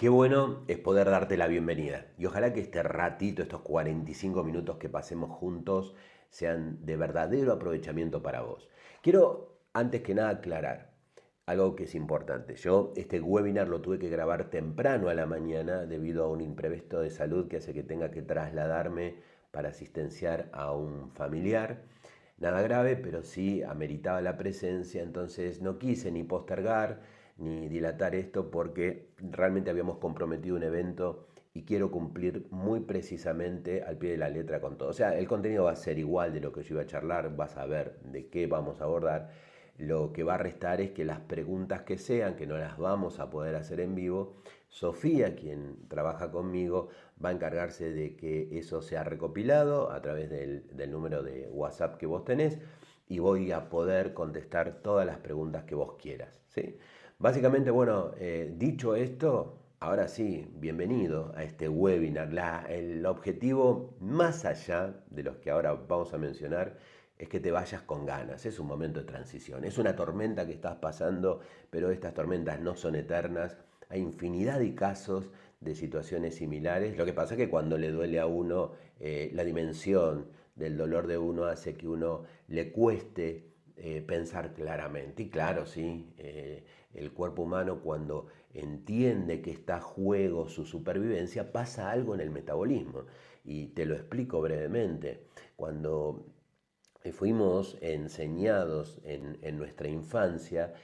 Qué bueno es poder darte la bienvenida. Y ojalá que este ratito, estos 45 minutos que pasemos juntos, sean de verdadero aprovechamiento para vos. Quiero, antes que nada, aclarar algo que es importante. Yo este webinar lo tuve que grabar temprano a la mañana debido a un imprevisto de salud que hace que tenga que trasladarme para asistenciar a un familiar. Nada grave, pero sí ameritaba la presencia, entonces no quise ni postergar ni dilatar esto porque realmente habíamos comprometido un evento y quiero cumplir muy precisamente al pie de la letra con todo. O sea, el contenido va a ser igual de lo que yo iba a charlar, vas a ver de qué vamos a abordar. Lo que va a restar es que las preguntas que sean, que no las vamos a poder hacer en vivo, Sofía, quien trabaja conmigo, va a encargarse de que eso sea recopilado a través del número de WhatsApp que vos tenés y voy a poder contestar todas las preguntas que vos quieras, ¿sí? Básicamente, bueno, dicho esto, ahora sí, bienvenido a este webinar. El objetivo, más allá de los que ahora vamos a mencionar, es que te vayas con ganas. Es un momento de transición. Es una tormenta que estás pasando, pero estas tormentas no son eternas. Hay infinidad de casos de situaciones similares. Lo que pasa es que cuando le duele a uno, la dimensión del dolor de uno hace que uno le cueste pensar claramente. Y claro, sí, el cuerpo humano cuando entiende que está a juego su supervivencia, pasa algo en el metabolismo. Y te lo explico brevemente. Cuando fuimos enseñados en nuestra infancia,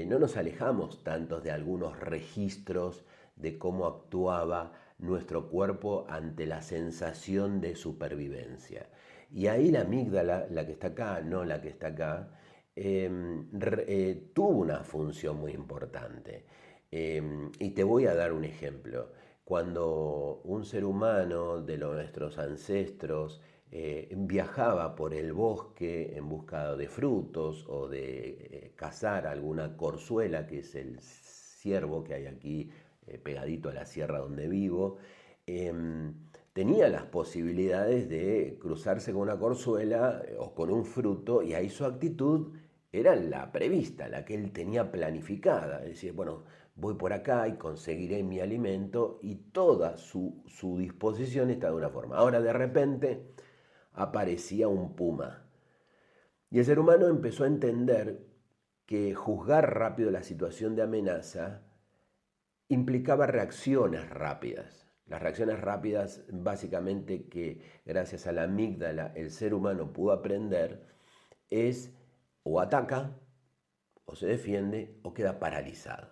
no nos alejamos tantos de algunos registros de cómo actuaba nuestro cuerpo ante la sensación de supervivencia. Y ahí la amígdala, la que está acá, no la que está acá, tuvo una función muy importante. Y te voy a dar un ejemplo. Cuando un ser humano de nuestros ancestros viajaba por el bosque en busca de frutos o de cazar alguna corzuela, que es el ciervo que hay aquí pegadito a la sierra donde vivo, tenía las posibilidades de cruzarse con una corzuela o con un fruto y ahí su actitud era la prevista, la que él tenía planificada. Es decir, bueno, voy por acá y conseguiré mi alimento y toda su disposición está de una forma. Ahora de repente aparecía un puma. Y el ser humano empezó a entender que juzgar rápido la situación de amenaza implicaba reacciones rápidas. Las reacciones rápidas, básicamente que gracias a la amígdala el ser humano pudo aprender, es o ataca, o se defiende, o queda paralizado.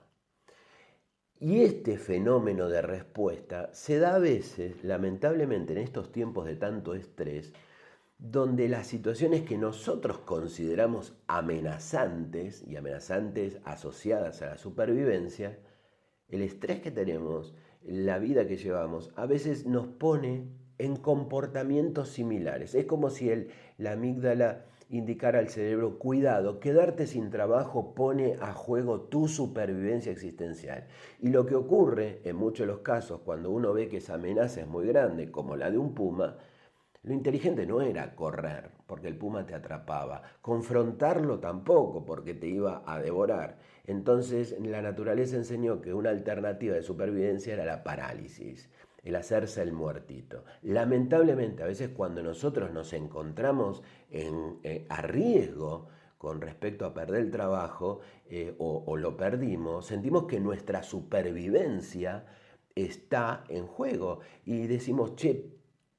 Y este fenómeno de respuesta se da a veces, lamentablemente en estos tiempos de tanto estrés, donde las situaciones que nosotros consideramos amenazantes y amenazantes asociadas a la supervivencia, el estrés que tenemos, la vida que llevamos, a veces nos pone en comportamientos similares. Es como si la amígdala indicara al cerebro, cuidado, quedarte sin trabajo pone a juego tu supervivencia existencial. Y lo que ocurre en muchos de los casos, cuando uno ve que esa amenaza es muy grande, como la de un puma, lo inteligente no era correr, porque el puma te atrapaba, confrontarlo tampoco, porque te iba a devorar. Entonces la naturaleza enseñó que una alternativa de supervivencia era la parálisis, el hacerse el muertito. Lamentablemente, a veces cuando nosotros nos encontramos a riesgo con respecto a perder el trabajo o lo perdimos, sentimos que nuestra supervivencia está en juego y decimos, che,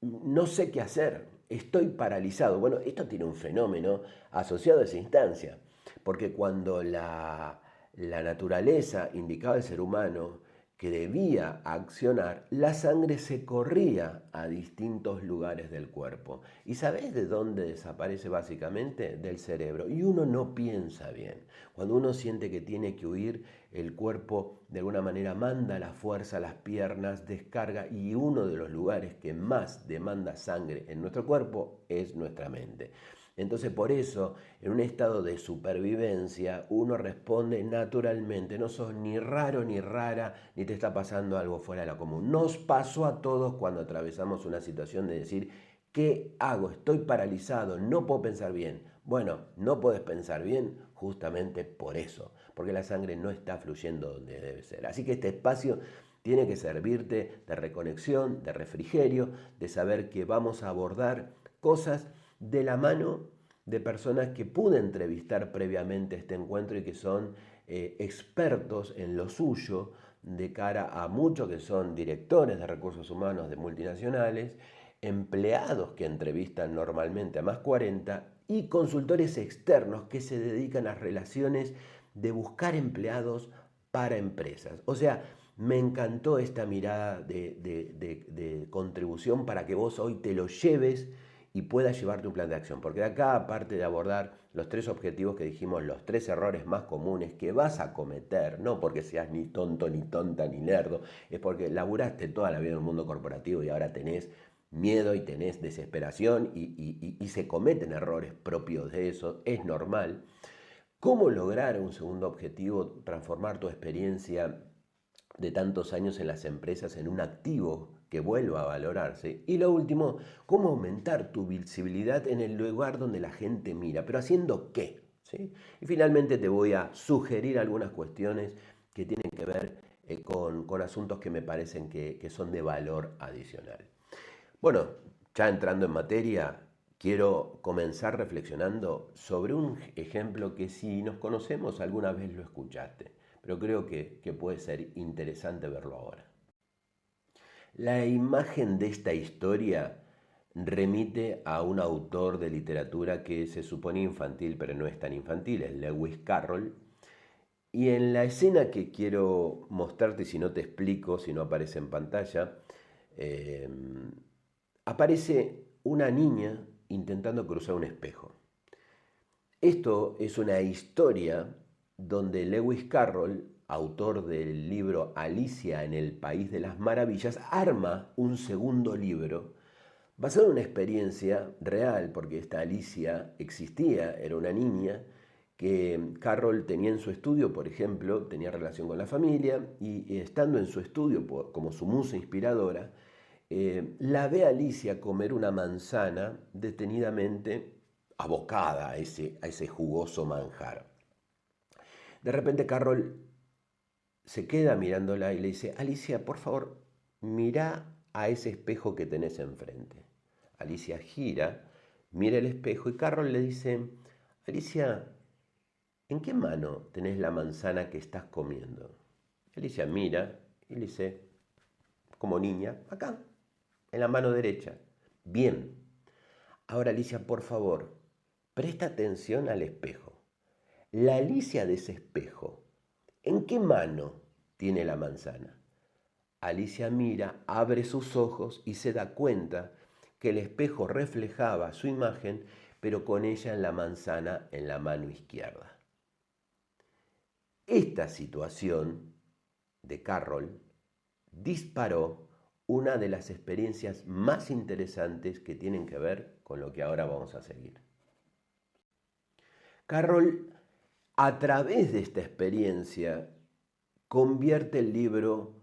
no sé qué hacer, estoy paralizado. Bueno, esto tiene un fenómeno asociado a esa instancia, porque cuando la naturaleza indicaba al ser humano que debía accionar, la sangre se corría a distintos lugares del cuerpo. ¿Y sabés de dónde desaparece básicamente? Del cerebro. Y uno no piensa bien. Cuando uno siente que tiene que huir, el cuerpo de alguna manera manda la fuerza a las piernas, descarga, y uno de los lugares que más demanda sangre en nuestro cuerpo es nuestra mente. Entonces por eso, en un estado de supervivencia, uno responde naturalmente, no sos ni raro ni rara, ni te está pasando algo fuera de lo común. Nos pasó a todos cuando atravesamos una situación de decir, ¿qué hago? Estoy paralizado, no puedo pensar bien. Bueno, no puedes pensar bien justamente por eso, porque la sangre no está fluyendo donde debe ser. Así que este espacio Tiene que servirte de reconexión, de refrigerio, de saber que vamos a abordar cosas de la mano de personas que pude entrevistar previamente a este encuentro y que son expertos en lo suyo de cara a muchos que son directores de recursos humanos de multinacionales, empleados que entrevistan normalmente a más 40 y consultores externos que se dedican a relaciones de buscar empleados para empresas. O sea, me encantó esta mirada de contribución para que vos hoy te lo lleves y puedas llevarte un plan de acción. Porque de acá, aparte de abordar los 3 objetivos que dijimos, los 3 errores más comunes que vas a cometer, no porque seas ni tonto, ni tonta, ni lerdo, es porque laburaste toda la vida en el mundo corporativo y ahora tenés miedo y tenés desesperación y se cometen errores propios de eso, es normal. ¿Cómo lograr un segundo objetivo, transformar tu experiencia de tantos años en las empresas en un activo que vuelva a valorarse? Y lo último, ¿cómo aumentar tu visibilidad en el lugar donde la gente mira? ¿Pero haciendo qué? ¿Sí? Y finalmente te voy a sugerir algunas cuestiones que tienen que ver con asuntos que me parecen que son de valor adicional. Bueno, ya entrando en materia, quiero comenzar reflexionando sobre un ejemplo que si nos conocemos alguna vez lo escuchaste, pero creo que puede ser interesante verlo ahora. La imagen de esta historia remite a un autor de literatura que se supone infantil, pero no es tan infantil, es Lewis Carroll. Y en la escena que quiero mostrarte, si no te explico, si no aparece en pantalla, eh, aparece una niña intentando cruzar un espejo. Esto es una historia donde Lewis Carroll, autor del libro Alicia en el País de las Maravillas, arma un segundo libro basado en una experiencia real, porque esta Alicia existía, era una niña que Carroll tenía en su estudio, por ejemplo, tenía relación con la familia y estando en su estudio como su musa inspiradora, la ve a Alicia comer una manzana detenidamente abocada a ese jugoso manjar. De repente Carroll se queda mirándola y le dice, Alicia, por favor, mira a ese espejo que tenés enfrente. Alicia gira, mira el espejo y Carroll le dice, Alicia, ¿en qué mano tenés la manzana que estás comiendo? Alicia mira y le dice, como niña, acá, en la mano derecha. Bien. Ahora, Alicia, por favor, presta atención al espejo. La Alicia de ese espejo, ¿en qué mano tiene la manzana? Alicia mira, abre sus ojos y se da cuenta que el espejo reflejaba su imagen, pero con ella en la manzana en la mano izquierda. Esta situación de Carroll disparó una de las experiencias más interesantes que tienen que ver con lo que ahora vamos a seguir. Carroll, a través de esta experiencia, convierte el libro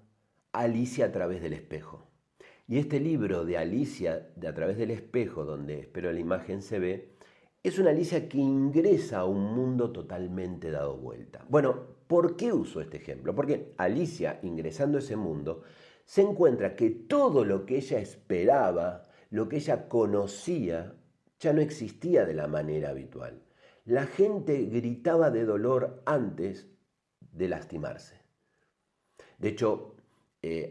Alicia a través del espejo. Y este libro de Alicia de a través del espejo, donde espero la imagen se ve, es una Alicia que ingresa a un mundo totalmente dado vuelta. Bueno, ¿por qué uso este ejemplo? Porque Alicia, ingresando a ese mundo, se encuentra que todo lo que ella esperaba, lo que ella conocía, ya no existía de la manera habitual. La gente gritaba de dolor antes de lastimarse. De hecho,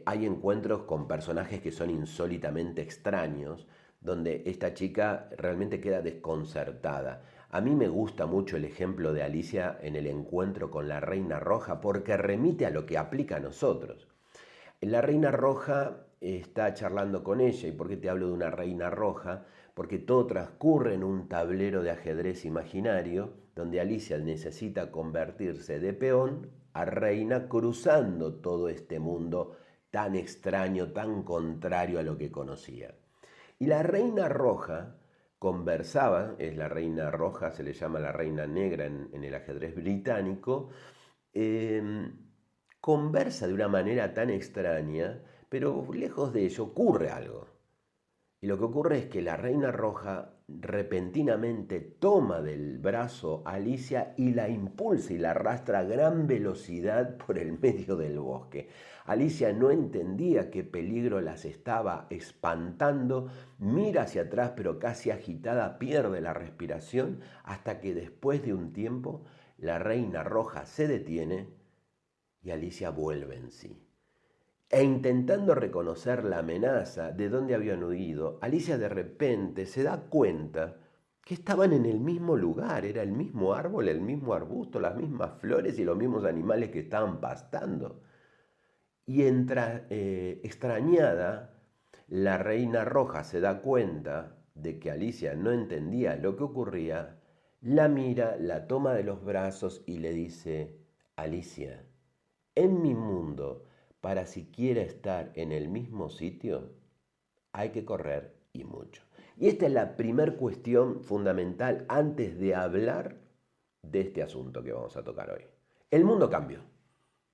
hay encuentros con personajes que son insólitamente extraños, donde esta chica realmente queda desconcertada. A mí me gusta mucho el ejemplo de Alicia en el encuentro con la Reina Roja porque remite a lo que aplica a nosotros. La Reina Roja está charlando con ella. ¿Y por qué te hablo de una Reina Roja? Porque todo transcurre en un tablero de ajedrez imaginario donde Alicia necesita convertirse de peón a reina cruzando todo este mundo tan extraño, tan contrario a lo que conocía. Y la Reina Roja conversaba, es la Reina Roja, se le llama la Reina Negra en el ajedrez británico, eh, conversa de una manera tan extraña, pero lejos de ello ocurre algo. Y lo que ocurre es que la Reina Roja repentinamente toma del brazo a Alicia y la impulsa y la arrastra a gran velocidad por el medio del bosque. Alicia no entendía qué peligro las estaba espantando, mira hacia atrás pero casi agitada pierde la respiración hasta que después de un tiempo la reina roja se detiene y Alicia vuelve en sí. E intentando reconocer la amenaza de dónde habían huido, Alicia de repente se da cuenta que estaban en el mismo lugar, era el mismo árbol, el mismo arbusto, las mismas flores y los mismos animales que estaban pastando. Y extrañada, la reina roja se da cuenta de que Alicia no entendía lo que ocurría, la mira, la toma de los brazos y le dice: Alicia, en mi mundo, para siquiera estar en el mismo sitio, hay que correr y mucho. Y esta es la primera cuestión fundamental antes de hablar de este asunto que vamos a tocar hoy. El mundo cambió.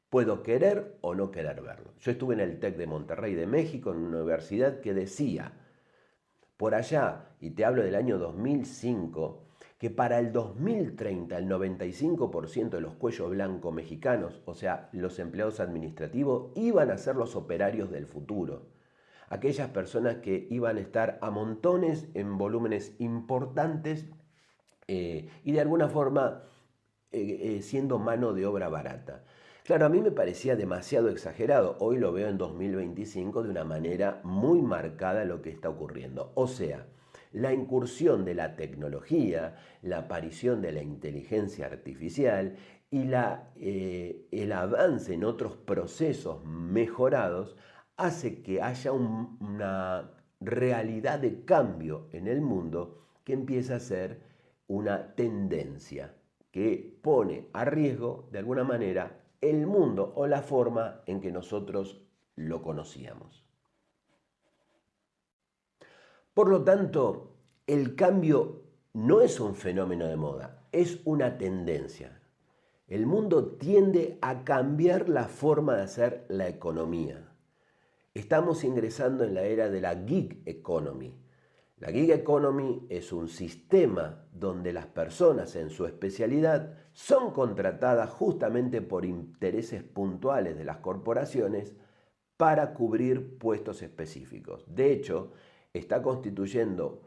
Puedo querer o no querer verlo. Yo estuve en el TEC de Monterrey de México, en una universidad que decía, por allá, y te hablo del año 2005, que para el 2030 el 95% de los cuellos blancos mexicanos, o sea, los empleados administrativos, iban a ser los operarios del futuro. Aquellas personas que iban a estar a montones en volúmenes importantes y de alguna forma siendo mano de obra barata. Claro, a mí me parecía demasiado exagerado. Hoy lo veo en 2025 de una manera muy marcada lo que está ocurriendo. O sea, la incursión de la tecnología, la aparición de la inteligencia artificial y el avance en otros procesos mejorados hace que haya una realidad de cambio en el mundo que empieza a ser una tendencia que pone a riesgo, de alguna manera, el mundo o la forma en que nosotros lo conocíamos. Por lo tanto, el cambio no es un fenómeno de moda, es una tendencia. El mundo tiende a cambiar la forma de hacer la economía. Estamos ingresando en la era de la gig economy. La gig economy es un sistema donde las personas en su especialidad son contratadas justamente por intereses puntuales de las corporaciones para cubrir puestos específicos. De hecho, está constituyendo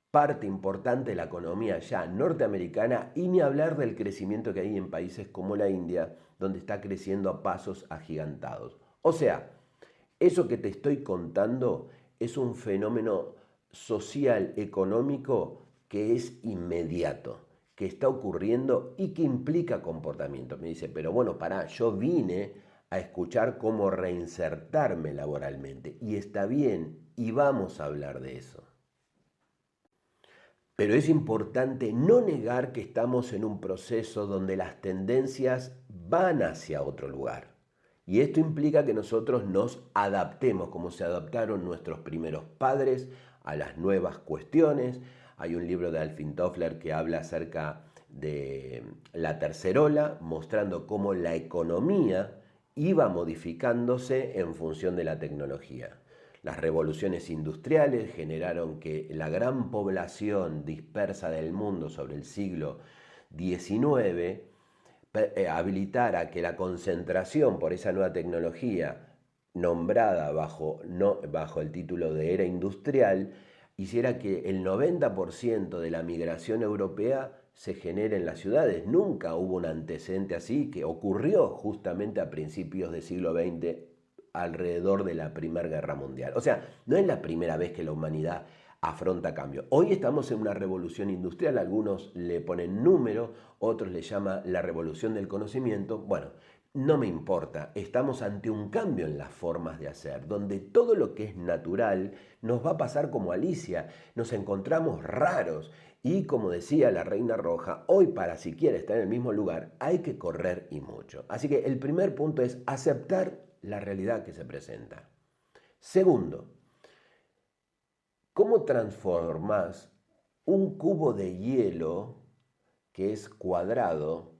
parte importante de la economía ya norteamericana y ni hablar del crecimiento que hay en países como la India, donde está creciendo a pasos agigantados. O sea, eso que te estoy contando es un fenómeno social, económico, que es inmediato, que está ocurriendo y que implica comportamiento. Me dice, pero bueno, pará, yo vine a escuchar cómo reinsertarme laboralmente. Y está bien, y vamos a hablar de eso. Pero es importante no negar que estamos en un proceso donde las tendencias van hacia otro lugar. Y esto implica que nosotros nos adaptemos como se adaptaron nuestros primeros padres a las nuevas cuestiones. Hay un libro de Alvin Toffler que habla acerca de la tercera ola, mostrando cómo la economía iba modificándose en función de la tecnología. Las revoluciones industriales generaron que la gran población dispersa del mundo sobre el siglo XIX habilitara que la concentración por esa nueva tecnología nombrada bajo el título de era industrial hiciera que el 90% de la migración europea se genere en las ciudades. Nunca hubo un antecedente así que ocurrió justamente a principios del siglo XX alrededor de la Primera Guerra Mundial. O sea, no es la primera vez que la humanidad afronta cambio. Hoy estamos en una revolución industrial, algunos le ponen número, otros le llaman la revolución del conocimiento. Bueno, no me importa, estamos ante un cambio en las formas de hacer, donde todo lo que es natural nos va a pasar como Alicia, nos encontramos raros y como decía la Reina Roja, hoy para siquiera estar en el mismo lugar hay que correr y mucho. Así que el primer punto es aceptar la realidad que se presenta. Segundo, ¿cómo transformas un cubo de hielo que es cuadrado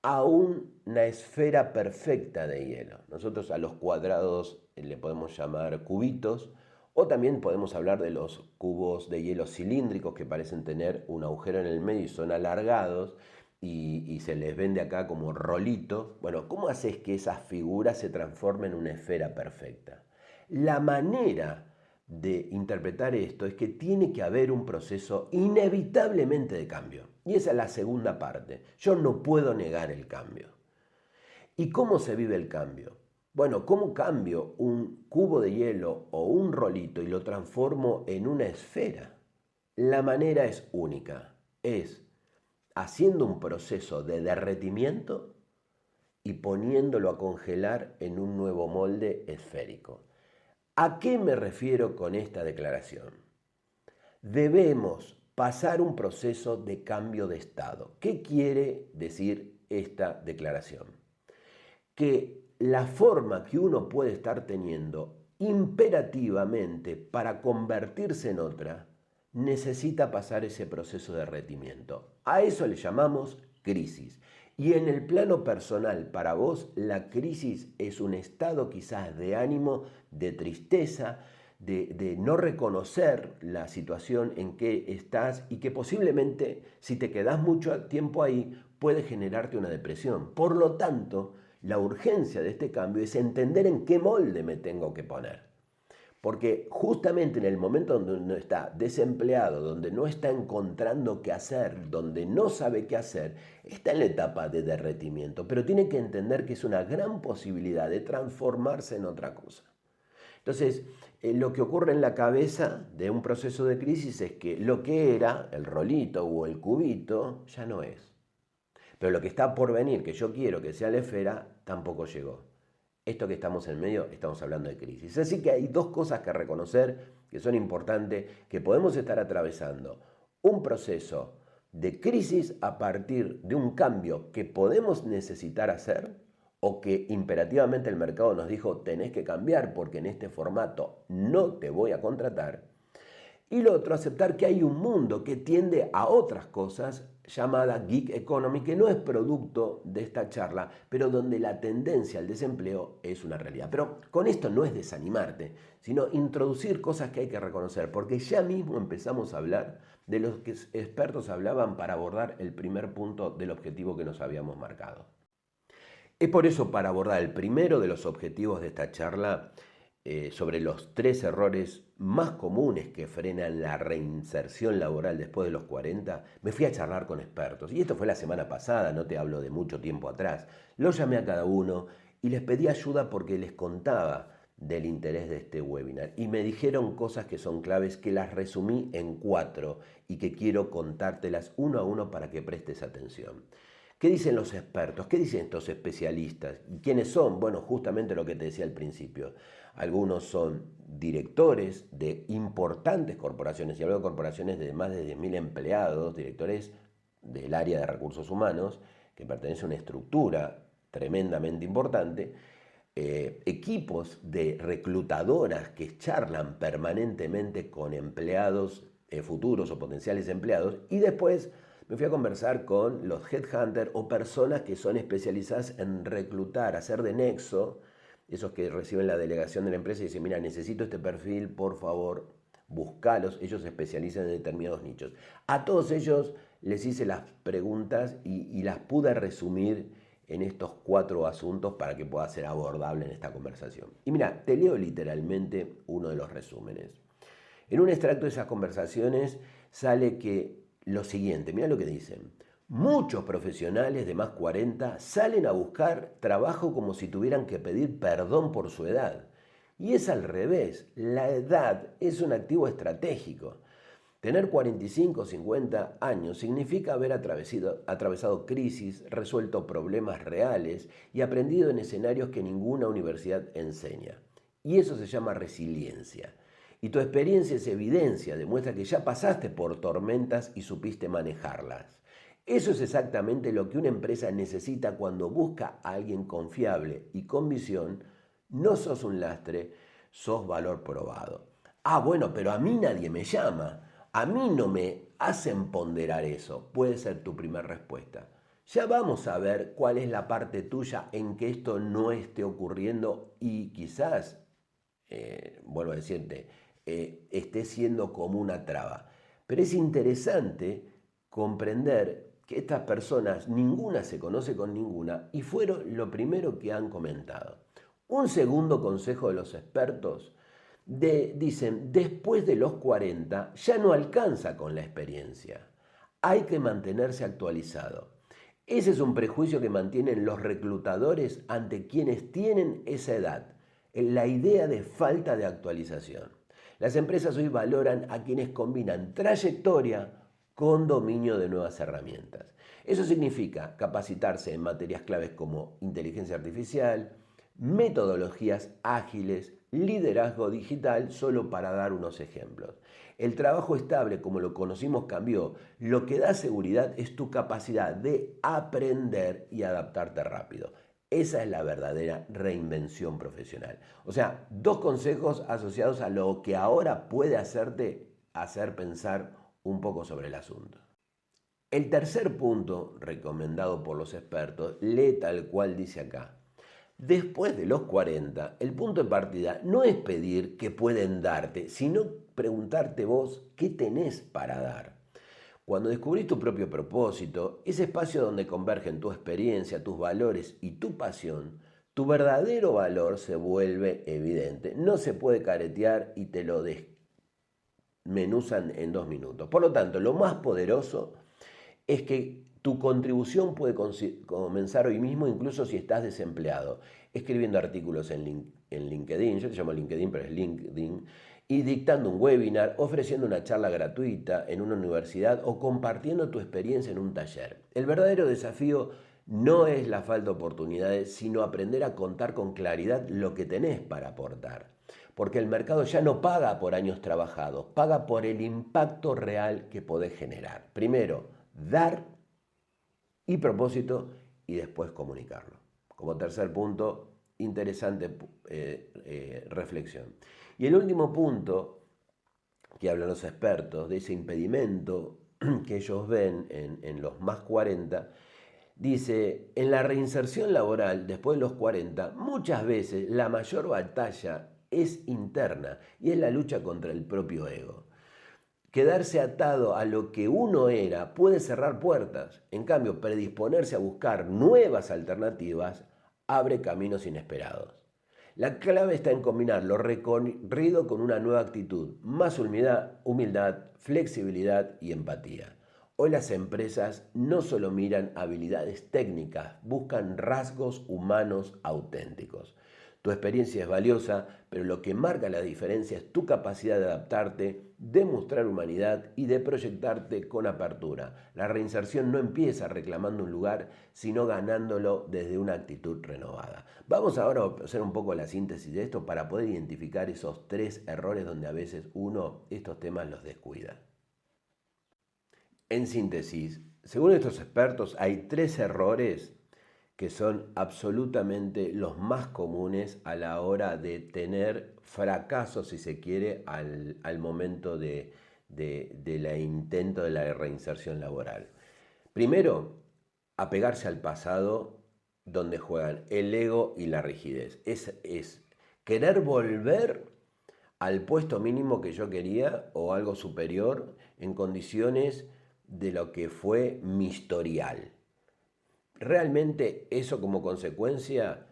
a una esfera perfecta de hielo? Nosotros a los cuadrados le podemos llamar cubitos O también podemos hablar de los cubos de hielo cilíndricos que parecen tener un agujero en el medio y son alargados y se les vende acá como rolito. Bueno, ¿cómo haces que esas figuras se transformen en una esfera perfecta? La manera de interpretar esto es que tiene que haber un proceso inevitablemente de cambio. Y esa es la segunda parte. Yo no puedo negar el cambio. ¿Y cómo se vive el cambio? Bueno, ¿cómo cambio un cubo de hielo o un rolito y lo transformo en una esfera? La manera es única. Es haciendo un proceso de derretimiento y poniéndolo a congelar en un nuevo molde esférico. ¿A qué me refiero con esta declaración? Debemos pasar un proceso de cambio de estado. ¿Qué quiere decir esta declaración? Que la forma que uno puede estar teniendo imperativamente para convertirse en otra necesita pasar ese proceso de derretimiento. A eso le llamamos crisis. Y en el plano personal, para vos, la crisis es un estado quizás de ánimo, de tristeza, de no reconocer la situación en que estás y que posiblemente, si te quedás mucho tiempo ahí, puede generarte una depresión. Por lo tanto, la urgencia de este cambio es entender en qué molde me tengo que poner. Porque justamente en el momento donde uno está desempleado, donde no está encontrando qué hacer, donde no sabe qué hacer, está en la etapa de derretimiento, pero tiene que entender que es una gran posibilidad de transformarse en otra cosa. Entonces, lo que ocurre en la cabeza de un proceso de crisis es que lo que era el rolito o el cubito ya no es. Pero lo que está por venir, que yo quiero que sea la esfera, tampoco llegó. Esto que estamos en medio, estamos hablando de crisis. Así que hay dos cosas que reconocer que son importantes, que podemos estar atravesando. Un proceso de crisis a partir de un cambio que podemos necesitar hacer o que imperativamente el mercado nos dijo tenés que cambiar porque en este formato no te voy a contratar. Y lo otro, aceptar que hay un mundo que tiende a otras cosas llamada gig economy, que no es producto de esta charla, pero donde la tendencia al desempleo es una realidad. Pero con esto no es desanimarte, sino introducir cosas que hay que reconocer, porque ya mismo empezamos a hablar de los que expertos hablaban para abordar el primer punto del objetivo que nos habíamos marcado. Es por eso, para abordar el primero de los objetivos de esta charla, sobre los 3 errores más comunes que frenan la reinserción laboral después de los 40, me fui a charlar con expertos. Y esto fue la semana pasada, no te hablo de mucho tiempo atrás. Los llamé a cada uno y les pedí ayuda porque les contaba del interés de este webinar. Y me dijeron cosas que son claves, que las resumí en 4 y que quiero contártelas uno a uno para que prestes atención. ¿Qué dicen los expertos? ¿Qué dicen estos especialistas? ¿Y quiénes son? Bueno, justamente lo que te decía al principio. Algunos son directores de importantes corporaciones, y hablo de corporaciones de más de 10.000 empleados, directores del área de recursos humanos, que pertenecen a una estructura tremendamente importante, equipos de reclutadoras que charlan permanentemente con empleados futuros o potenciales empleados, y después me fui a conversar con los headhunters o personas que son especializadas en reclutar, hacer de nexo, esos que reciben la delegación de la empresa y dicen, mira, necesito este perfil, por favor, buscalos. Ellos se especializan en determinados nichos. A todos ellos les hice las preguntas y las pude resumir en estos 4 asuntos para que pueda ser abordable en esta conversación. Y mira, te leo literalmente uno de los resúmenes. En un extracto de esas conversaciones sale que lo siguiente, mira lo que dicen. Muchos profesionales de más 40 salen a buscar trabajo como si tuvieran que pedir perdón por su edad. Y es al revés, la edad es un activo estratégico. Tener 45 o 50 años significa haber atravesado crisis, resuelto problemas reales y aprendido en escenarios que ninguna universidad enseña. Y eso se llama resiliencia. Y tu experiencia es evidencia, demuestra que ya pasaste por tormentas y supiste manejarlas. Eso es exactamente lo que una empresa necesita cuando busca a alguien confiable y con visión. No sos un lastre, sos valor probado. Ah, bueno, pero a mí nadie me llama. A mí no me hacen ponderar eso. Puede ser tu primera respuesta. Ya vamos a ver cuál es la parte tuya en que esto no esté ocurriendo y quizás, vuelvo a decirte, esté siendo como una traba. Pero es interesante comprender que estas personas, ninguna se conoce con ninguna, y fueron lo primero que han comentado. Un segundo consejo de los expertos, dicen, después de los 40 ya no alcanza con la experiencia. Hay que mantenerse actualizado. Ese es un prejuicio que mantienen los reclutadores ante quienes tienen esa edad, la idea de falta de actualización. Las empresas hoy valoran a quienes combinan trayectoria con dominio de nuevas herramientas. Eso significa capacitarse en materias claves como inteligencia artificial, metodologías ágiles, liderazgo digital, solo para dar unos ejemplos. El trabajo estable, como lo conocimos, cambió. Lo que da seguridad es tu capacidad de aprender y adaptarte rápido. Esa es la verdadera reinvención profesional. O sea, dos consejos asociados a lo que ahora puede hacerte hacer pensar un poco sobre el asunto. El tercer punto, recomendado por los expertos, lee tal cual dice acá. Después de los 40, el punto de partida no es pedir qué pueden darte, sino preguntarte vos qué tenés para dar. Cuando descubrís tu propio propósito, ese espacio donde convergen tu experiencia, tus valores y tu pasión, tu verdadero valor se vuelve evidente. No se puede caretear y te lo desmenuzan en 2 minutos. Por lo tanto, lo más poderoso es que tu contribución puede comenzar hoy mismo, incluso si estás desempleado, escribiendo artículos en LinkedIn, yo te llamo LinkedIn, pero es LinkedIn, y dictando un webinar, ofreciendo una charla gratuita en una universidad o compartiendo tu experiencia en un taller. El verdadero desafío no es la falta de oportunidades, sino aprender a contar con claridad lo que tenés para aportar. Porque el mercado ya no paga por años trabajados, paga por el impacto real que podés generar. Primero, dar y propósito y después comunicarlo. Como tercer punto, interesante reflexión. Y el último punto que hablan los expertos de ese impedimento que ellos ven en los más 40, dice, en la reinserción laboral después de los 40, muchas veces la mayor batalla es interna y es la lucha contra el propio ego. Quedarse atado a lo que uno era puede cerrar puertas. En cambio, predisponerse a buscar nuevas alternativas abre caminos inesperados. La clave está en combinar lo recorrido con una nueva actitud, más humildad, flexibilidad y empatía. Hoy las empresas no solo miran habilidades técnicas, buscan rasgos humanos auténticos. Tu experiencia es valiosa, pero lo que marca la diferencia es tu capacidad de adaptarte, de mostrar humanidad y de proyectarte con apertura. La reinserción no empieza reclamando un lugar, sino ganándolo desde una actitud renovada. Vamos ahora a hacer un poco la síntesis de esto para poder identificar esos 3 errores donde a veces uno estos temas los descuida. En síntesis, según estos expertos, hay 3 errores que son absolutamente los más comunes a la hora de tener fracaso, si se quiere, al momento de la intento de la reinserción laboral. Primero, apegarse al pasado donde juegan el ego y la rigidez. Es querer volver al puesto mínimo que yo quería o algo superior en condiciones de lo que fue mi historial. Realmente eso como consecuencia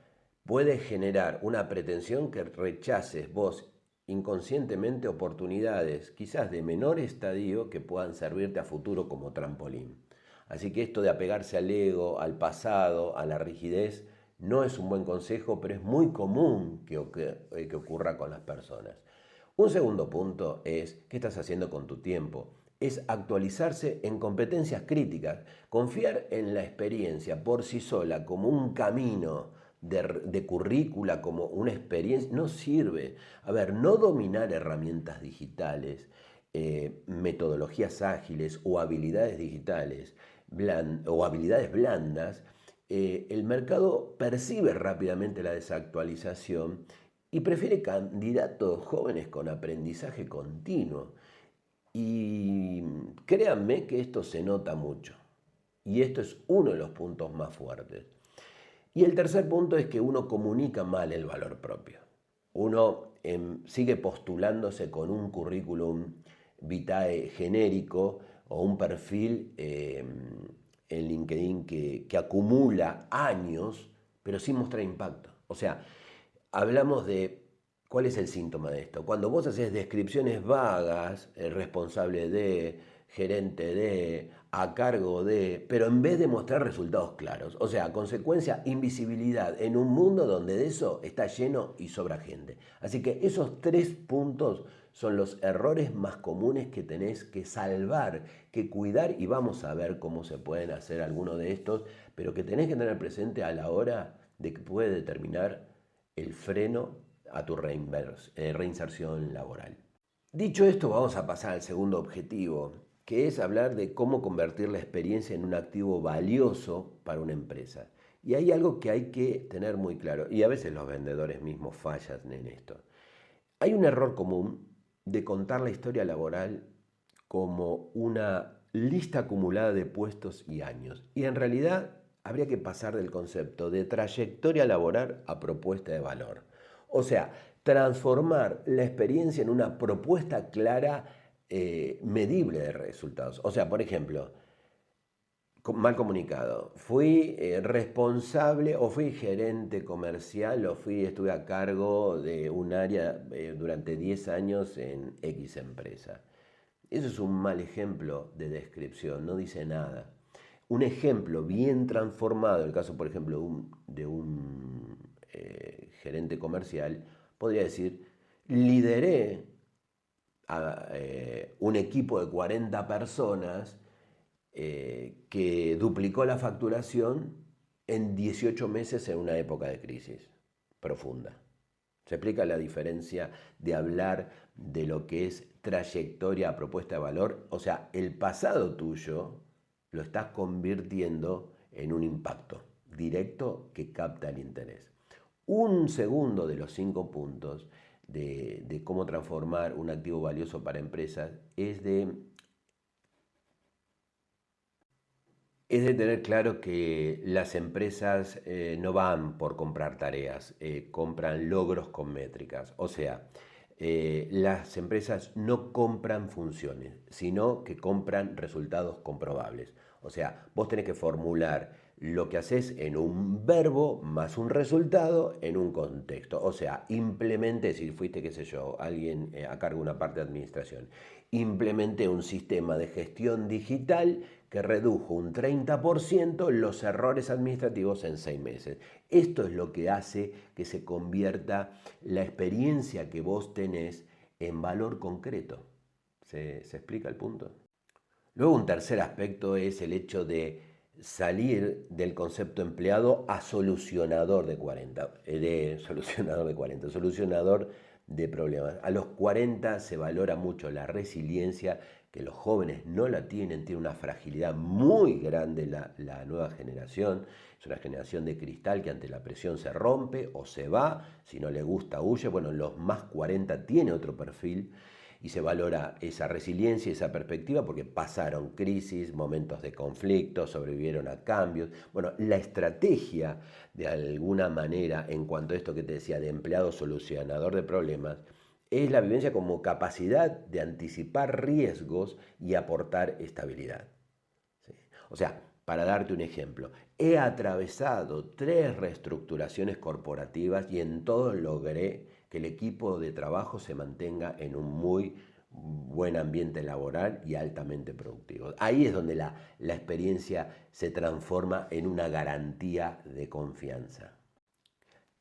puede generar una pretensión que rechaces vos inconscientemente oportunidades, quizás de menor estadio, que puedan servirte a futuro como trampolín. Así que esto de apegarse al ego, al pasado, a la rigidez, no es un buen consejo, pero es muy común que ocurra con las personas. Un segundo punto es, ¿qué estás haciendo con tu tiempo? Es actualizarse en competencias críticas, confiar en la experiencia por sí sola como un camino de currícula, como una experiencia, no sirve. A ver, no dominar herramientas digitales, metodologías ágiles o habilidades digitales o habilidades blandas, el mercado percibe rápidamente la desactualización y prefiere candidatos jóvenes con aprendizaje continuo. Y créanme que esto se nota mucho. Y esto es uno de los puntos más fuertes. Y el tercer punto es que uno comunica mal el valor propio. uno sigue postulándose con un currículum vitae genérico o un perfil en LinkedIn que acumula años, pero sin mostrar impacto. O sea, hablamos de cuál es el síntoma de esto. Cuando vos haces descripciones vagas, el responsable de, gerente de, a cargo de, pero en vez de mostrar resultados claros. O sea, consecuencia, invisibilidad en un mundo donde de eso está lleno y sobra gente. Así que esos 3 puntos son los errores más comunes que tenés que salvar, que cuidar, y vamos a ver cómo se pueden hacer algunos de estos, pero que tenés que tener presente a la hora de que puede determinar el freno a tu reinserción laboral. Dicho esto, vamos a pasar al segundo objetivo, que es hablar de cómo convertir la experiencia en un activo valioso para una empresa. Y hay algo que hay que tener muy claro, y a veces los vendedores mismos fallan en esto. Hay un error común de contar la historia laboral como una lista acumulada de puestos y años. Y en realidad habría que pasar del concepto de trayectoria laboral a propuesta de valor. O sea, transformar la experiencia en una propuesta clara, medible de resultados. O sea, por ejemplo, mal comunicado. Fui responsable o fui gerente comercial o estuve a cargo de un área durante 10 años en X empresa. Eso es un mal ejemplo de descripción, no dice nada. Un ejemplo bien transformado, el caso por ejemplo de un gerente comercial, podría decir, lideré a un equipo de 40 personas que duplicó la facturación en 18 meses en una época de crisis profunda. Se explica la diferencia de hablar de lo que es trayectoria a propuesta de valor. O sea, el pasado tuyo lo estás convirtiendo en un impacto directo que capta el interés. Un segundo de los 5 puntos de cómo transformar un activo valioso para empresas es de tener claro que las empresas no van por comprar tareas, compran logros con métricas. O sea, las empresas no compran funciones, sino que compran resultados comprobables. O sea, vos tenés que formular lo que haces en un verbo más un resultado en un contexto. O sea, implemente, si fuiste, qué sé yo, alguien a cargo de una parte de administración, implementé un sistema de gestión digital que redujo un 30% los errores administrativos en 6 meses. Esto es lo que hace que se convierta la experiencia que vos tenés en valor concreto. ¿Se explica el punto? Luego un tercer aspecto es el hecho de salir del concepto empleado a solucionador de 40, solucionador de problemas. A los 40 se valora mucho la resiliencia, que los jóvenes no la tienen una fragilidad muy grande la nueva generación. Es una generación de cristal que ante la presión se rompe o se va, si no le gusta huye. Bueno, los más 40 tiene otro perfil y se valora esa resiliencia y esa perspectiva porque pasaron crisis, momentos de conflicto, sobrevivieron a cambios. Bueno, la estrategia de alguna manera en cuanto a esto que te decía de empleado solucionador de problemas es la vivencia como capacidad de anticipar riesgos y aportar estabilidad. ¿Sí? O sea, para darte un ejemplo, he atravesado 3 reestructuraciones corporativas y en todo logré que el equipo de trabajo se mantenga en un muy buen ambiente laboral y altamente productivo. Ahí es donde la experiencia se transforma en una garantía de confianza.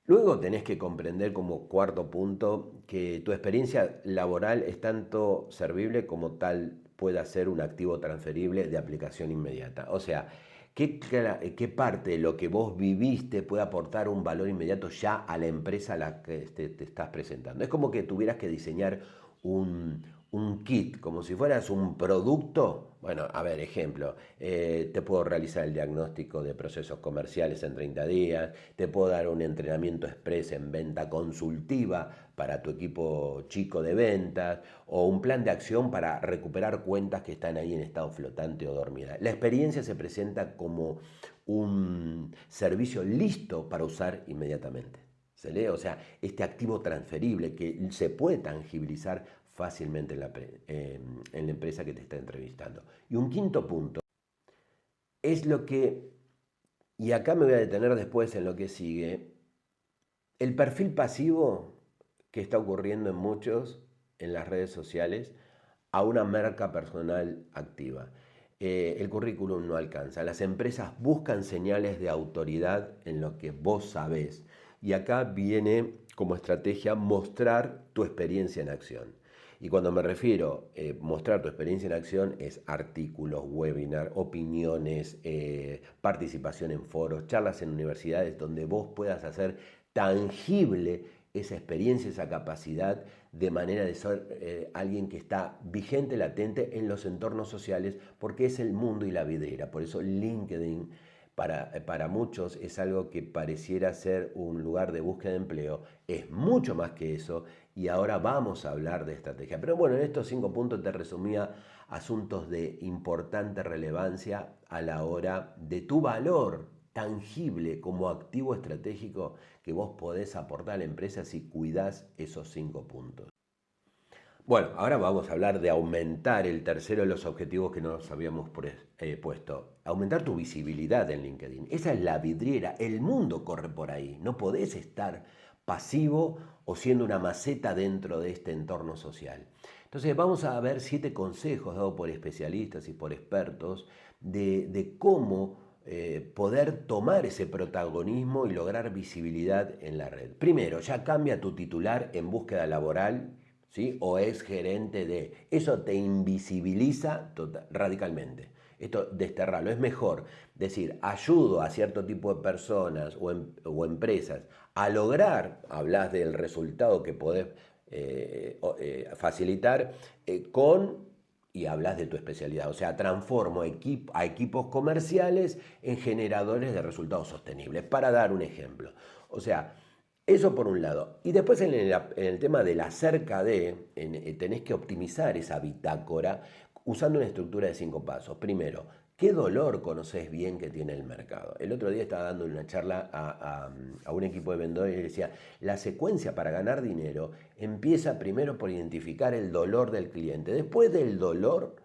Luego tenés que comprender como cuarto punto que tu experiencia laboral es tanto servible como tal pueda ser un activo transferible de aplicación inmediata. O sea, ¿qué parte de lo que vos viviste puede aportar un valor inmediato ya a la empresa a la que te estás presentando? Es como que tuvieras que diseñar un kit, como si fueras un producto. Bueno, a ver, ejemplo, te puedo realizar el diagnóstico de procesos comerciales en 30 días, te puedo dar un entrenamiento express en venta consultiva para tu equipo chico de ventas o un plan de acción para recuperar cuentas que están ahí en estado flotante o dormida. La experiencia se presenta como un servicio listo para usar inmediatamente. ¿Se lee? O sea, este activo transferible que se puede tangibilizar fácilmente en la empresa que te está entrevistando. Y un quinto punto es lo que, y acá me voy a detener después en lo que sigue, el perfil pasivo que está ocurriendo en muchos en las redes sociales a una marca personal activa. El currículum no alcanza. Las empresas buscan señales de autoridad en lo que vos sabés. Y acá viene como estrategia mostrar tu experiencia en acción. Y cuando me refiero a mostrar tu experiencia en acción es artículos, webinar, opiniones, participación en foros, charlas en universidades donde vos puedas hacer tangible esa experiencia, esa capacidad de manera de ser alguien que está vigente, latente en los entornos sociales, porque es el mundo y la vidriera. Por eso LinkedIn para muchos es algo que pareciera ser un lugar de búsqueda de empleo, es mucho más que eso y ahora vamos a hablar de estrategia. Pero bueno, en estos 5 puntos te resumía asuntos de importante relevancia a la hora de tu valor tangible como activo estratégico que vos podés aportar a la empresa si cuidás esos 5 puntos. Bueno, ahora vamos a hablar de aumentar el tercero de los objetivos que nos habíamos puesto. Aumentar tu visibilidad en LinkedIn. Esa es la vidriera. El mundo corre por ahí. No podés estar pasivo o siendo una maceta dentro de este entorno social. Entonces vamos a ver 7 consejos dados por especialistas y por expertos de cómo poder tomar ese protagonismo y lograr visibilidad en la red. Primero, ya cambia tu titular en búsqueda laboral, ¿sí? O es gerente de. Eso te invisibiliza radicalmente. Esto desterrarlo. Es mejor decir, ayudo a cierto tipo de personas o empresas a lograr, hablas del resultado que podés facilitar y hablas de tu especialidad. O sea, transformo a equipos comerciales en generadores de resultados sostenibles, para dar un ejemplo. O sea, eso por un lado. Y después en el tema de la cerca de, tenés que optimizar esa bitácora usando una estructura de 5 pasos. Primero, ¿qué dolor conoces bien que tiene el mercado? El otro día estaba dando una charla a un equipo de vendedores y decía, la secuencia para ganar dinero empieza primero por identificar el dolor del cliente. Después del dolor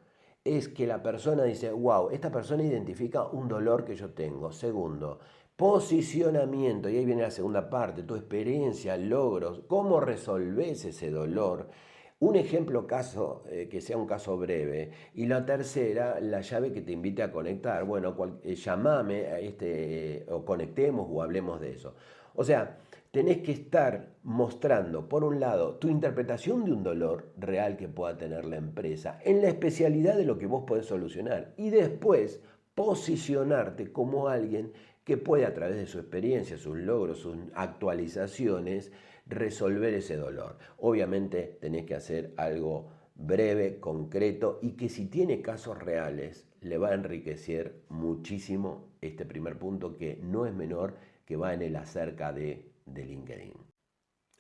es que la persona dice, wow, esta persona identifica un dolor que yo tengo. Segundo, posicionamiento, y ahí viene la segunda parte, tu experiencia, logros, cómo resolves ese dolor. Un ejemplo caso, que sea un caso breve. Y la tercera, la llave que te invite a conectar. Bueno, llamame a o conectemos o hablemos de eso. O sea, tenés que estar mostrando, por un lado, tu interpretación de un dolor real que pueda tener la empresa en la especialidad de lo que vos podés solucionar. Y después, posicionarte como alguien que puede a través de su experiencia, sus logros, sus actualizaciones, resolver ese dolor. Obviamente tenés que hacer algo breve, concreto y que si tiene casos reales le va a enriquecer muchísimo este primer punto que no es menor, que va en el acerca de LinkedIn.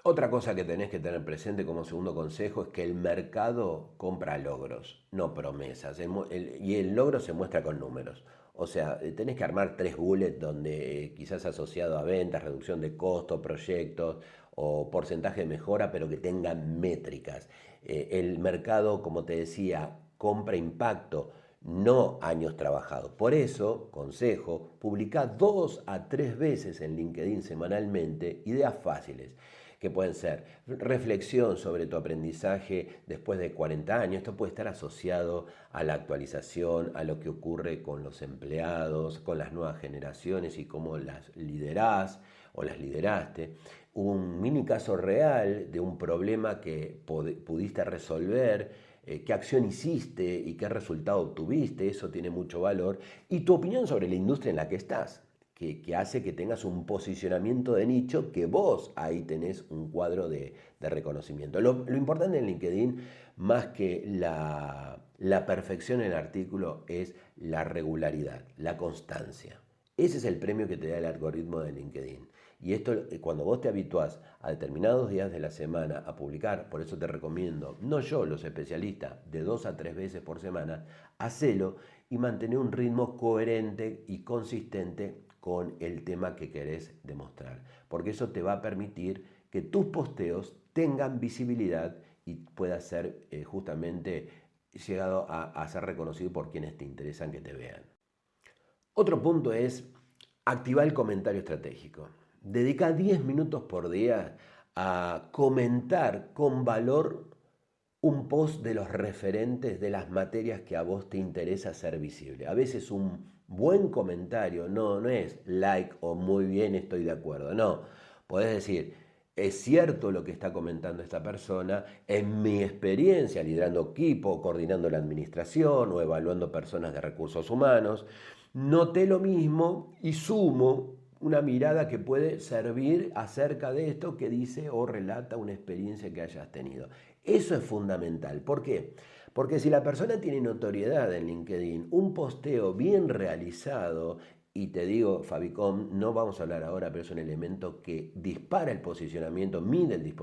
Otra cosa que tenés que tener presente como segundo consejo es que el mercado compra logros, no promesas. Y el logro se muestra con números. O sea, tenés que armar 3 bullets donde quizás asociado a ventas, reducción de costos, proyectos o porcentaje de mejora, pero que tengan métricas. El mercado, como te decía, compra impacto, no años trabajados. Por eso, consejo, publica 2 a 3 veces en LinkedIn semanalmente ideas fáciles que pueden ser reflexión sobre tu aprendizaje después de 40 años. Esto puede estar asociado a la actualización, a lo que ocurre con los empleados, con las nuevas generaciones y cómo las liderás o las lideraste. Un mini caso real de un problema que pudiste resolver, qué acción hiciste y qué resultado obtuviste, eso tiene mucho valor. Y tu opinión sobre la industria en la que estás. Que hace que tengas un posicionamiento de nicho que vos ahí tenés un cuadro de reconocimiento. Lo importante en LinkedIn, más que la perfección en el artículo, es la regularidad, la constancia. Ese es el premio que te da el algoritmo de LinkedIn. Y esto, cuando vos te habituás a determinados días de la semana a publicar, por eso te recomiendo, no yo, los especialistas, de 2 a 3 veces por semana, hacelo y mantener un ritmo coherente y consistente con el tema que querés demostrar, porque eso te va a permitir que tus posteos tengan visibilidad y pueda ser justamente llegado a ser reconocido por quienes te interesan que te vean. Otro punto es activar el comentario estratégico. Dedica 10 minutos por día a comentar con valor un post de los referentes de las materias que a vos te interesa ser visible. A veces un buen comentario no es like o muy bien, estoy de acuerdo. No, podés decir, es cierto lo que está comentando esta persona, en mi experiencia liderando equipo, coordinando la administración o evaluando personas de recursos humanos, noté lo mismo y sumo una mirada que puede servir acerca de esto que dice o relata una experiencia que hayas tenido. Eso es fundamental. ¿Por qué? Porque si la persona tiene notoriedad en LinkedIn, un posteo bien realizado, y te digo, Fabicom, no vamos a hablar ahora, pero es un elemento que dispara el posicionamiento, mide el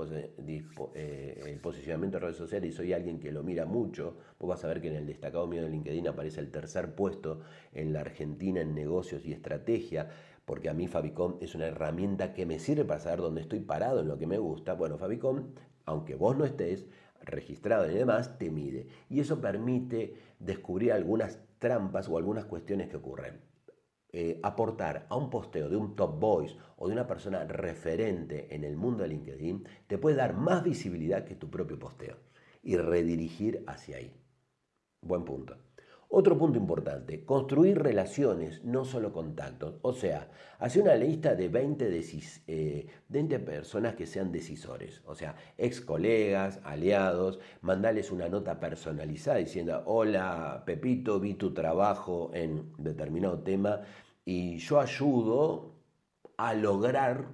posicionamiento de redes sociales, y soy alguien que lo mira mucho. Vos vas a ver que en el destacado mío de LinkedIn aparece el tercer puesto en la Argentina en negocios y estrategia, porque a mí Fabicom es una herramienta que me sirve para saber dónde estoy parado en lo que me gusta. Bueno, Fabicom, aunque vos no estés registrado y demás, te mide. Y eso permite descubrir algunas trampas o algunas cuestiones que ocurren. Aportar a un posteo de un top voice o de una persona referente en el mundo de LinkedIn te puede dar más visibilidad que tu propio posteo y redirigir hacia ahí. Buen punto. Otro punto importante, construir relaciones, no solo contactos. O sea, hace una lista de 20 personas que sean decisores. O sea, ex colegas, aliados, mandales una nota personalizada diciendo, hola Pepito, vi tu trabajo en determinado tema y yo ayudo a lograr,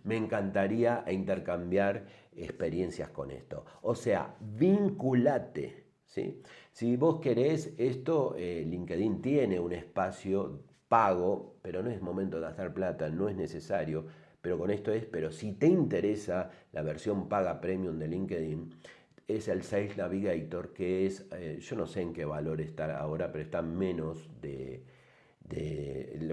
me encantaría intercambiar experiencias con esto. O sea, vinculate. ¿Sí? Si vos querés esto, LinkedIn tiene un espacio pago, pero no es momento de gastar plata, no es necesario, pero con esto es, pero si te interesa la versión paga premium de LinkedIn, es el Sales Navigator, que es, yo no sé en qué valor está ahora, pero está menos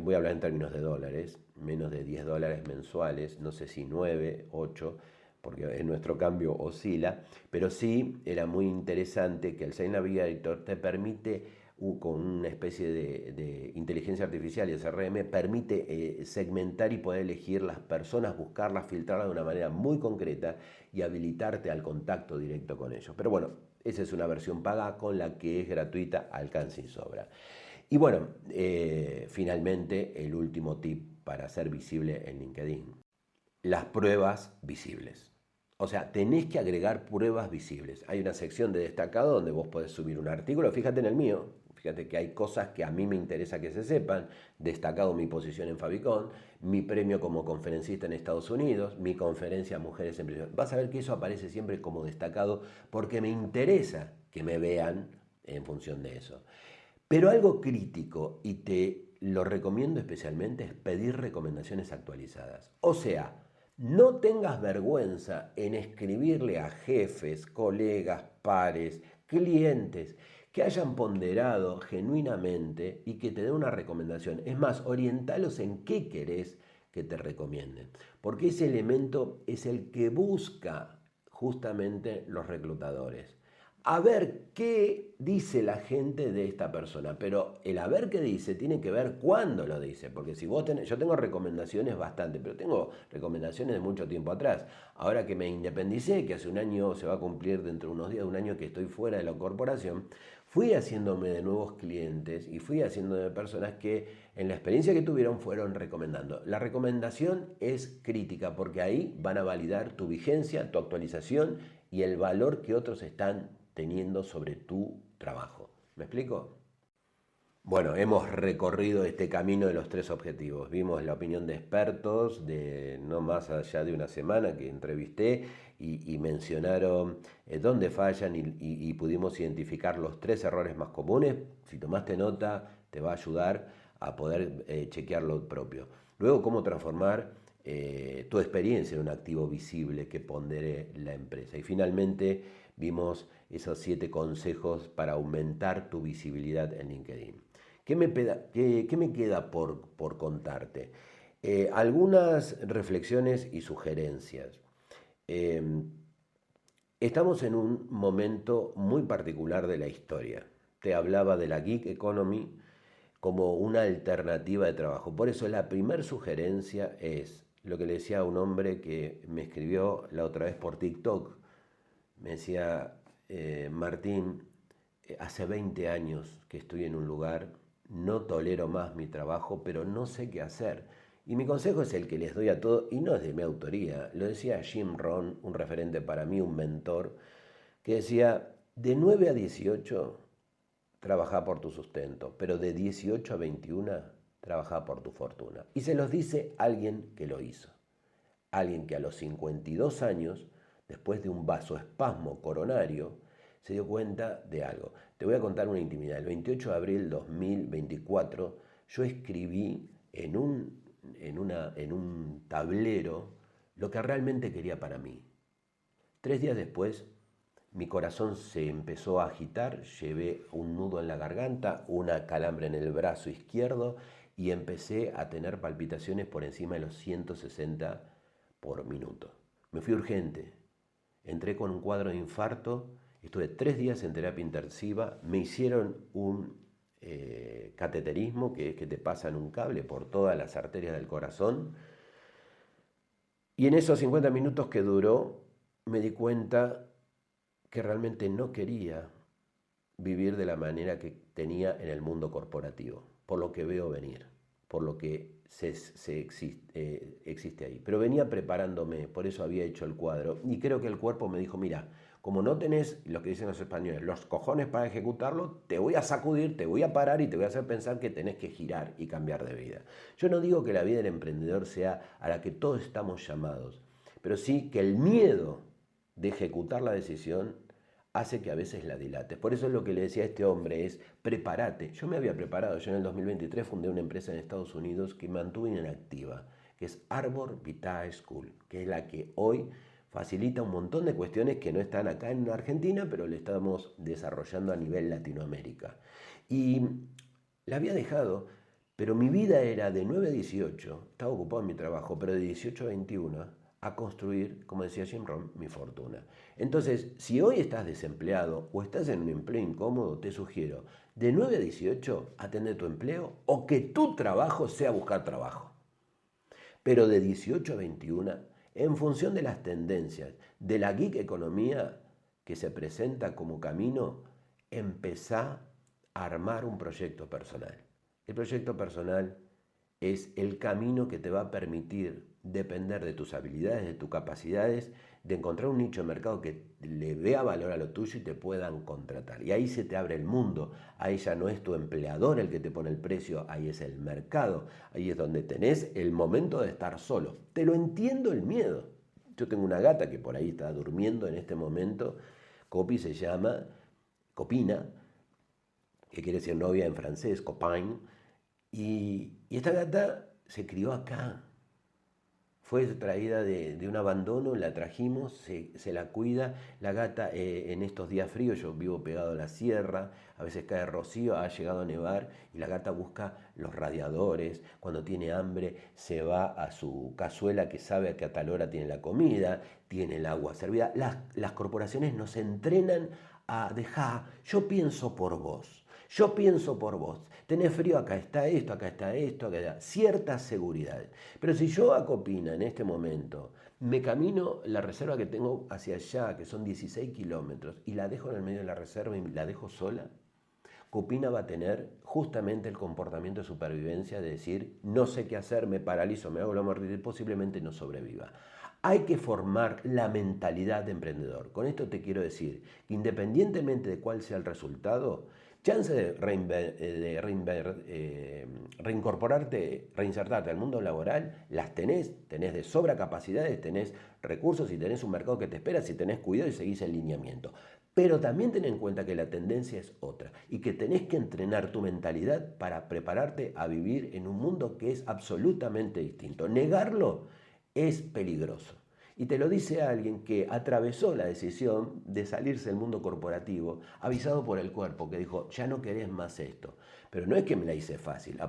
voy a hablar en términos de dólares, menos de $10 mensuales, no sé si 9, 8, porque en nuestro cambio oscila, pero sí era muy interesante que el Sales Navigator te permite, con una especie de inteligencia artificial y CRM, permite segmentar y poder elegir las personas, buscarlas, filtrarlas de una manera muy concreta y habilitarte al contacto directo con ellos. Pero bueno, esa es una versión paga con la que es gratuita, alcanza y sobra. Y bueno, finalmente el último tip para ser visible en LinkedIn, las pruebas visibles. O sea, tenés que agregar pruebas visibles. Hay una sección de destacado donde vos podés subir un artículo. Fíjate en el mío. Fíjate que hay cosas que a mí me interesa que se sepan. Destacado mi posición en Fabicon, mi premio como conferencista en Estados Unidos, mi conferencia Mujeres en Prisión. Vas a ver que eso aparece siempre como destacado porque me interesa que me vean en función de eso. Pero algo crítico, y te lo recomiendo especialmente, es pedir recomendaciones actualizadas. O sea, no tengas vergüenza en escribirle a jefes, colegas, pares, clientes que hayan ponderado genuinamente y que te den una recomendación. Es más, orientalos en qué querés que te recomienden. Porque ese elemento es el que busca justamente los reclutadores. A ver qué dice la gente de esta persona, pero el a ver qué dice tiene que ver cuándo lo dice, porque si vos tenés, yo tengo recomendaciones bastante, pero tengo recomendaciones de mucho tiempo atrás. Ahora que me independicé, que hace un año se va a cumplir dentro de unos días, un año que estoy fuera de la corporación, fui haciéndome de nuevos clientes y fui haciéndome de personas que en la experiencia que tuvieron fueron recomendando. La recomendación es crítica porque ahí van a validar tu vigencia, tu actualización y el valor que otros están teniendo sobre tu trabajo. ¿Me explico? Bueno, hemos recorrido este camino de los 3 objetivos. Vimos la opinión de expertos de no más allá de una semana que entrevisté y mencionaron dónde fallan y pudimos identificar los 3 errores más comunes. Si tomaste nota, te va a ayudar a poder chequear lo propio. Luego, cómo transformar tu experiencia en un activo visible que pondere la empresa. Y finalmente, vimos esos 7 consejos para aumentar tu visibilidad en LinkedIn. ¿Qué me queda por contarte? Algunas reflexiones y sugerencias. Eh, Estamos en un momento muy particular de la historia. Te hablaba de la gig economy como una alternativa de trabajo. Por eso la primera sugerencia es lo que le decía a un hombre que me escribió la otra vez por TikTok. Me decía, Martín, hace 20 años que estoy en un lugar, no tolero más mi trabajo, pero no sé qué hacer. Y mi consejo es el que les doy a todos, y no es de mi autoría, lo decía Jim Rohn, un referente para mí, un mentor, que decía, de 9 a 18 trabaja por tu sustento, pero de 18 a 21 trabaja por tu fortuna. Y se los dice alguien que lo hizo. Alguien que a los 52 años, después de un vasoespasmo coronario, se dio cuenta de algo. Te voy a contar una intimidad. El 28 de abril de 2024 yo escribí en un tablero lo que realmente quería para mí. 3 días después, mi corazón se empezó a agitar, llevé un nudo en la garganta, una calambre en el brazo izquierdo y empecé a tener palpitaciones por encima de los 160 por minuto. Me fui urgente, entré con un cuadro de infarto, estuve 3 días en terapia intensiva, me hicieron un cateterismo, que es que te pasan un cable por todas las arterias del corazón, y en esos 50 minutos que duró me di cuenta que realmente no quería vivir de la manera que tenía en el mundo corporativo, por lo que veo venir, por lo que existe ahí. Pero venía preparándome, por eso había hecho el cuadro, y creo que el cuerpo me dijo, mira, como no tenés, lo que dicen los españoles, los cojones para ejecutarlo, te voy a sacudir, te voy a parar y te voy a hacer pensar que tenés que girar y cambiar de vida. Yo no digo que la vida del emprendedor sea a la que todos estamos llamados, pero sí que el miedo de ejecutar la decisión hace que a veces la dilates. Por eso lo que le decía a este hombre es, prepárate. Yo me había preparado, yo en el 2023 fundé una empresa en Estados Unidos que mantuve inactiva, que es Arbor Vitae School, que es la que hoy facilita un montón de cuestiones que no están acá en Argentina, pero le estamos desarrollando a nivel Latinoamérica. Y la había dejado, pero mi vida era de 9 a 18, estaba ocupado en mi trabajo, pero de 18 a 21 a construir, como decía Jim Rohn, mi fortuna. Entonces, si hoy estás desempleado o estás en un empleo incómodo, te sugiero, de 9 a 18, atende tu empleo o que tu trabajo sea buscar trabajo. Pero de 18 a 21, en función de las tendencias de la geek economía que se presenta como camino, empezá a armar un proyecto personal. El proyecto personal es el camino que te va a permitir depender de tus habilidades, de tus capacidades, de encontrar un nicho de mercado que le vea valor a lo tuyo y te puedan contratar. Y ahí se te abre el mundo. Ahí ya no es tu empleador el que te pone el precio, ahí es el mercado. Ahí es donde tenés el momento de estar solo. Te lo entiendo el miedo. Yo tengo una gata que por ahí está durmiendo en este momento. Copi se llama, Copina, que quiere decir novia en francés, copain. Y esta gata se crió acá. Fue traída de un abandono, la trajimos, se la cuida. La gata en estos días fríos, yo vivo pegado a la sierra, a veces cae rocío, ha llegado a nevar y la gata busca los radiadores. Cuando tiene hambre se va a su cazuela que sabe que a tal hora tiene la comida, tiene el agua servida. Las corporaciones nos entrenan a dejar, yo pienso por vos. Yo pienso por vos. Tenés frío, acá está esto, acá está esto, acá está. Ciertas seguridades. Pero si yo a Copina en este momento me camino la reserva que tengo hacia allá, que son 16 kilómetros, y la dejo en el medio de la reserva y la dejo sola, Copina va a tener justamente el comportamiento de supervivencia de decir, no sé qué hacer, me paralizo, me hago la muerte y posiblemente no sobreviva. Hay que formar la mentalidad de emprendedor. Con esto te quiero decir que independientemente de cuál sea el resultado, chance de reincorporarte, reinsertarte al mundo laboral, las tenés de sobra capacidades, tenés recursos y tenés un mercado que te espera si tenés cuidado y seguís el lineamiento. Pero también ten en cuenta que la tendencia es otra y que tenés que entrenar tu mentalidad para prepararte a vivir en un mundo que es absolutamente distinto. Negarlo es peligroso. Y te lo dice alguien que atravesó la decisión de salirse del mundo corporativo, avisado por el cuerpo, que dijo, ya no querés más esto. Pero no es que me la hice fácil,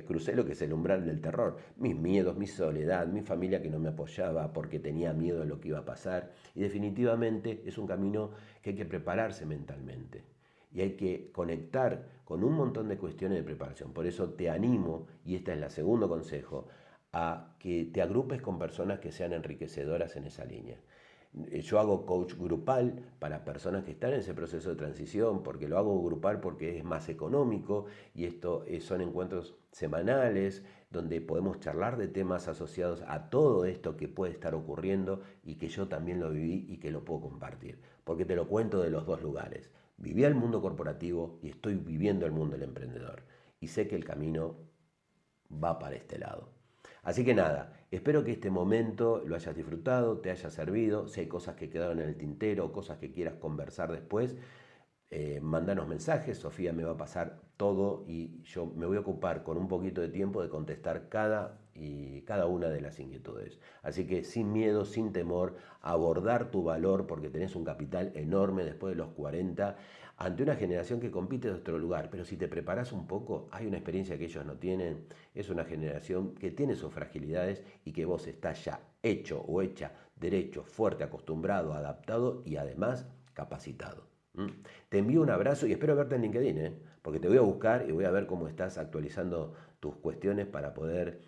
crucé lo que es el umbral del terror, mis miedos, mi soledad, mi familia que no me apoyaba porque tenía miedo de lo que iba a pasar. Y definitivamente es un camino que hay que prepararse mentalmente. Y hay que conectar con un montón de cuestiones de preparación. Por eso te animo, y este es el segundo consejo, a que te agrupes con personas que sean enriquecedoras en esa línea. Yo hago coach grupal para personas que están en ese proceso de transición, porque lo hago grupal porque es más económico y esto son encuentros semanales donde podemos charlar de temas asociados a todo esto que puede estar ocurriendo y que yo también lo viví y que lo puedo compartir, porque te lo cuento de los dos lugares. Viví el mundo corporativo y estoy viviendo el mundo del emprendedor y sé que el camino va para este lado. Así que nada, espero que este momento lo hayas disfrutado, te haya servido. Si hay cosas que quedaron en el tintero, cosas que quieras conversar después, mandanos mensajes. Sofía me va a pasar todo y yo me voy a ocupar con un poquito de tiempo de contestar cada una de las inquietudes. Así que sin miedo, sin temor, abordar tu valor porque tenés un capital enorme después de los 40 ante una generación que compite de otro lugar. Pero si te preparas un poco, hay una experiencia que ellos no tienen. Es una generación que tiene sus fragilidades y que vos estás ya hecho o hecha derecho, fuerte, acostumbrado, adaptado y además capacitado. Te envío un abrazo y espero verte en LinkedIn, porque te voy a buscar y voy a ver cómo estás actualizando tus cuestiones para poder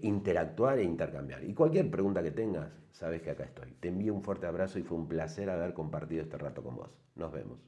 interactuar e intercambiar. Y cualquier pregunta que tengas, sabes que acá estoy. Te envío un fuerte abrazo y fue un placer haber compartido este rato con vos. Nos vemos.